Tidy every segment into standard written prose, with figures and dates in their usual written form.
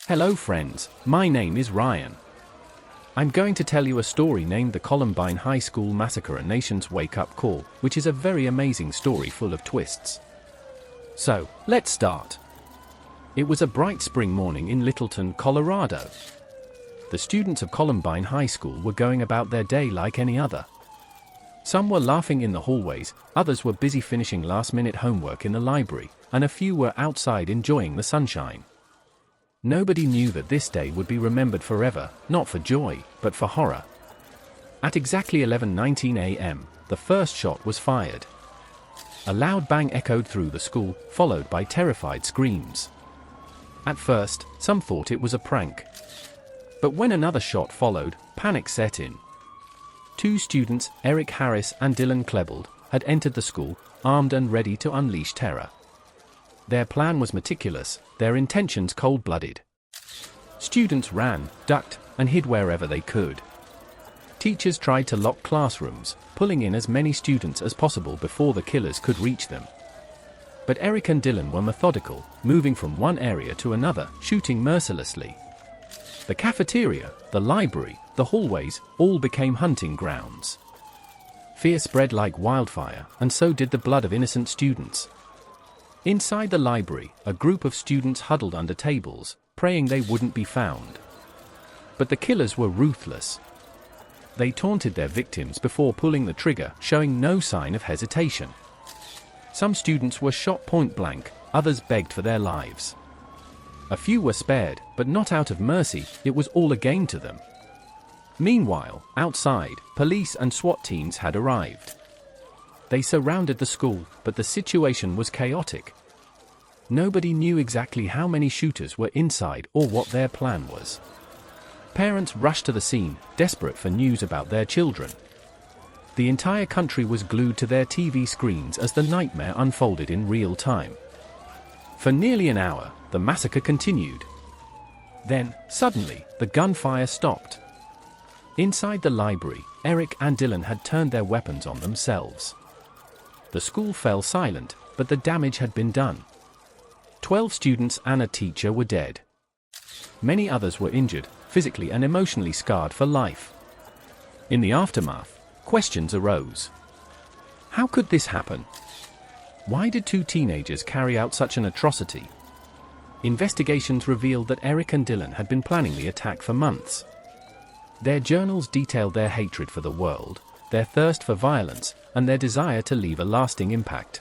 Hello friends, my name is Ryan. I'm going to tell you a story named The Columbine High School Massacre, a Nation's Wake-Up Call, which is a very amazing story full of twists. So, let's start. It was a bright spring morning in Littleton, Colorado. The students of Columbine High School were going about their day like any other. Some were laughing in the hallways, others were busy finishing last-minute homework in the library, and a few were outside enjoying the sunshine. Nobody knew that this day would be remembered forever, not for joy, but for horror. At exactly 11:19 a.m., the first shot was fired. A loud bang echoed through the school, followed by terrified screams. At first, some thought it was a prank. But when another shot followed, panic set in. Two students, Eric Harris and Dylan Klebold, had entered the school, armed and ready to unleash terror. Their plan was meticulous, their intentions cold-blooded. Students ran, ducked, and hid wherever they could. Teachers tried to lock classrooms, pulling in as many students as possible before the killers could reach them. But Eric and Dylan were methodical, moving from one area to another, shooting mercilessly. The cafeteria, the library, the hallways, all became hunting grounds. Fear spread like wildfire, and so did the blood of innocent students. Inside the library, a group of students huddled under tables, praying they wouldn't be found. But the killers were ruthless. They taunted their victims before pulling the trigger, showing no sign of hesitation. Some students were shot point blank, others begged for their lives. A few were spared, but not out of mercy, it was all a game to them. Meanwhile, outside, police and SWAT teams had arrived. They surrounded the school, but the situation was chaotic. Nobody knew exactly how many shooters were inside or what their plan was. Parents rushed to the scene, desperate for news about their children. The entire country was glued to their TV screens as the nightmare unfolded in real time. For nearly an hour, the massacre continued. Then, suddenly, the gunfire stopped. Inside the library, Eric and Dylan had turned their weapons on themselves. The school fell silent, but the damage had been done. 12 students and a teacher were dead. Many others were injured, physically and emotionally scarred for life. In the aftermath, questions arose. How could this happen? Why did two teenagers carry out such an atrocity? Investigations revealed that Eric and Dylan had been planning the attack for months. Their journals detailed their hatred for the world, their thirst for violence, and their desire to leave a lasting impact.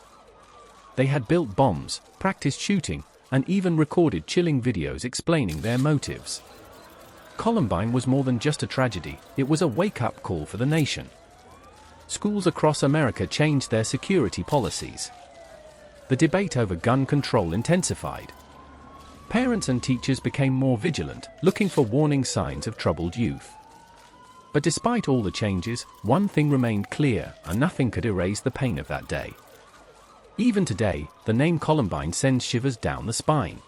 They had built bombs, practiced shooting, and even recorded chilling videos explaining their motives. Columbine was more than just a tragedy, it was a wake-up call for the nation. Schools across America changed their security policies. The debate over gun control intensified. Parents and teachers became more vigilant, looking for warning signs of troubled youth. But despite all the changes, one thing remained clear, and nothing could erase the pain of that day. Even today, the name Columbine sends shivers down the spine.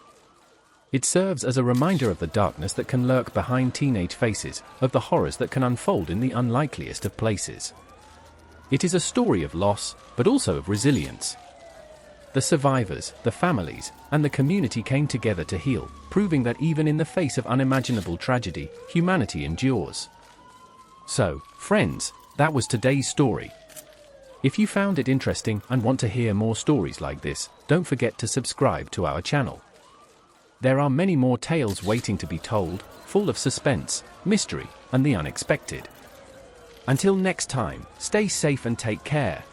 It serves as a reminder of the darkness that can lurk behind teenage faces, of the horrors that can unfold in the unlikeliest of places. It is a story of loss, but also of resilience. The survivors, the families, and the community came together to heal, proving that even in the face of unimaginable tragedy, humanity endures. So, friends, that was today's story. If you found it interesting and want to hear more stories like this, don't forget to subscribe to our channel. There are many more tales waiting to be told, full of suspense, mystery, and the unexpected. Until next time, stay safe and take care.